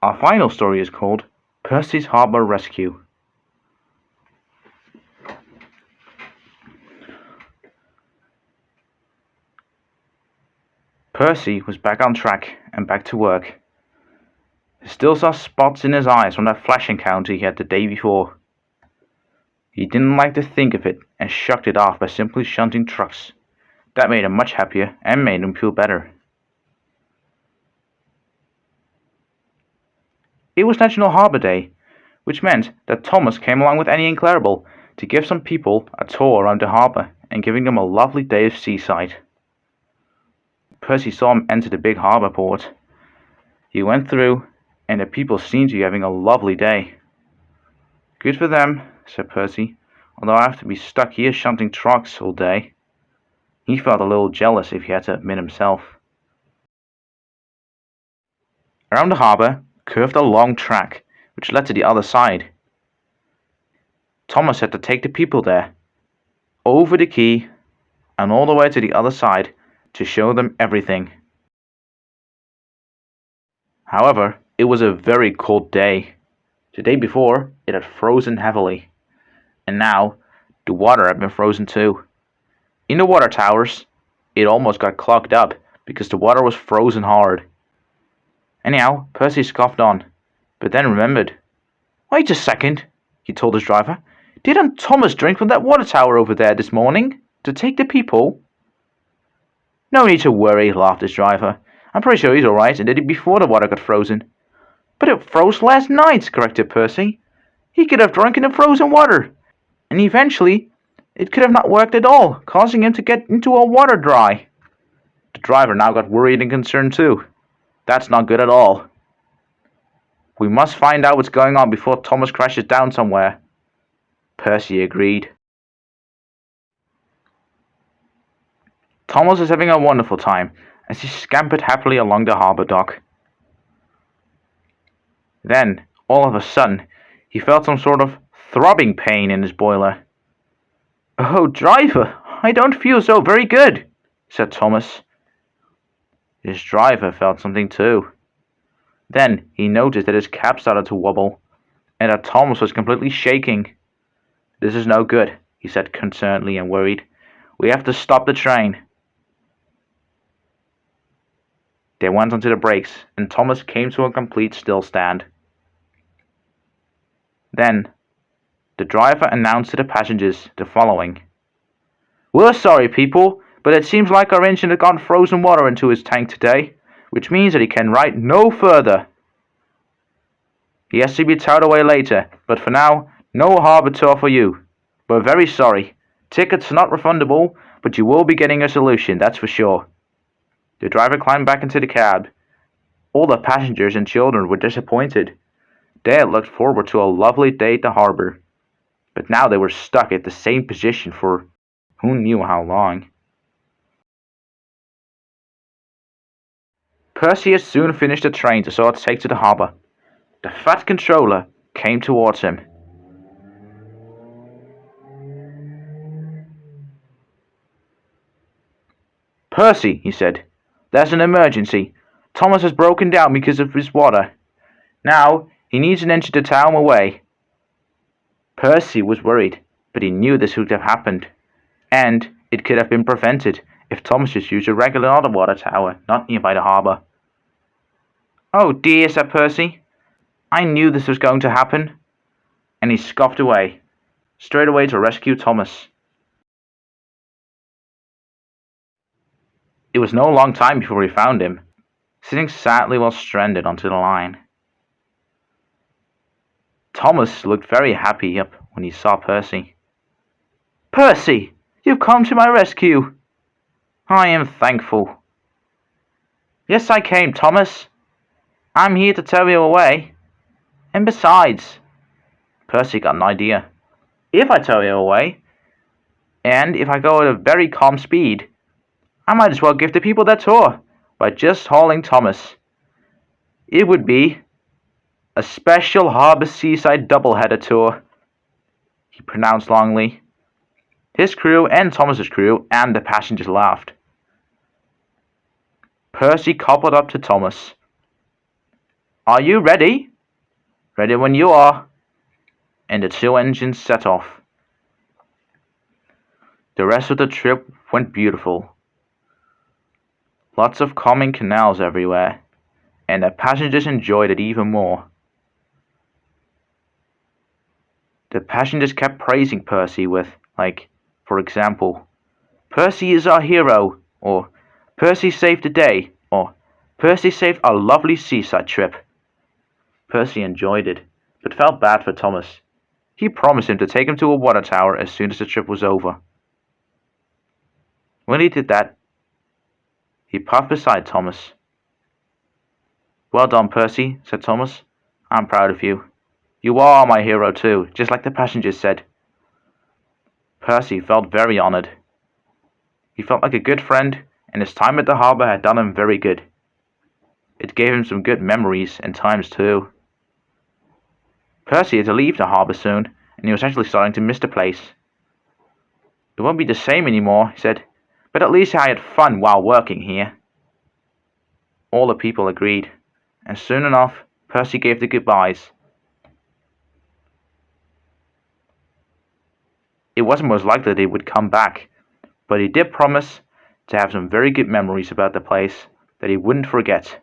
Our final story is called Percy's Harbour Rescue. Percy was back on track and back to work. He still saw spots in his eyes from that flash encounter he had the day before. He didn't like to think of it and shrugged it off by simply shunting trucks. That made him much happier and made him feel better. It was National Harbour Day, which meant that Thomas came along with Annie and Clarabel to give some people a tour around the harbour and giving them a lovely day of seaside. Percy saw him enter the big harbour port. He went through, and the people seemed to be having a lovely day. "Good for them," said Percy, "although I have to be stuck here shunting trucks all day." He felt a little jealous, if he had to admit himself. Around the harbour curved a long track, which led to the other side. Thomas had to take the people there, over the quay, and all the way to the other side to show them everything. However, it was a very cold day. The day before, it had frozen heavily, and now the water had been frozen too. In the water towers, it almost got clogged up because the water was frozen hard. Anyhow, Percy scoffed on, but then remembered. "Wait a second," he told his driver. "Didn't Thomas drink from that water tower over there this morning to take the people?" "No need to worry," laughed his driver. "I'm pretty sure he's alright and did it before the water got frozen." "But it froze last night," corrected Percy. "He could have drunk in the frozen water, and eventually it could have not worked at all, causing him to get into a water dry." The driver now got worried and concerned too. That's not good at all. "We must find out what's going on before Thomas crashes down somewhere," Percy agreed. Thomas was having a wonderful time as he scampered happily along the harbour dock. Then, all of a sudden, he felt some sort of throbbing pain in his boiler. "Oh, driver, I don't feel so very good," said Thomas. His driver felt something too. Then he noticed that his cab started to wobble, and that Thomas was completely shaking. "This is no good," he said concernedly and worried. "We have to stop the train." They went onto the brakes, and Thomas came to a complete stillstand. Then, the driver announced to the passengers the following. "We're sorry, people, but it seems like our engine has gotten frozen water into his tank today, which means that he can ride no further. He has to be towed away later, but for now, no harbour tour for you. We're very sorry. Tickets are not refundable, but you will be getting a solution, that's for sure." The driver climbed back into the cab. All the passengers and children were disappointed. They had looked forward to a lovely day at the harbour, but now they were stuck at the same position for who knew how long. Percy had soon finished the train to sort of take to the harbour. The fat controller came towards him. "Percy," he said, "there's an emergency. Thomas has broken down because of his water. Now, he needs an engine to tow him away." Percy was worried, but he knew this would have happened, and it could have been prevented if Thomas just used a regular other water tower, not nearby the harbour. "Oh dear," said Percy. "I knew this was going to happen." And he scoffed away, straight away to rescue Thomas. It was no long time before he found him, sitting sadly while stranded onto the line. Thomas looked very happy up when he saw Percy. "Percy, you've come to my rescue." "I am thankful." "Yes, I came, Thomas. I'm here to tow you away. And besides," Percy got an idea, "if I tow you away, and if I go at a very calm speed, I might as well give the people their tour by just hauling Thomas. It would be a special harbour seaside doubleheader tour," he pronounced longly. His crew and Thomas's crew and the passengers laughed. Percy coupled up to Thomas. Are you ready? Ready when you are. And the two engines set off. The rest of the trip went beautiful. Lots of calming canals everywhere, and the passengers enjoyed it even more. The passengers kept praising Percy with, like, for example, Percy is our hero, or Percy saved the day, or Percy saved our lovely seaside trip. Percy enjoyed it, but felt bad for Thomas. He promised him to take him to a water tower as soon as the trip was over. When he did that, he puffed beside Thomas. Well done, Percy, said Thomas. I'm proud of you. You are my hero too, just like the passengers said. Percy felt very honoured. He felt like a good friend, and his time at the harbour had done him very good. It gave him some good memories and times too. Percy had to leave the harbour soon, and he was actually starting to miss the place. It won't be the same anymore, he said, but at least I had fun while working here. All the people agreed, and soon enough, Percy gave the goodbyes. It wasn't most likely that he would come back, but he did promise to have some very good memories about the place that he wouldn't forget.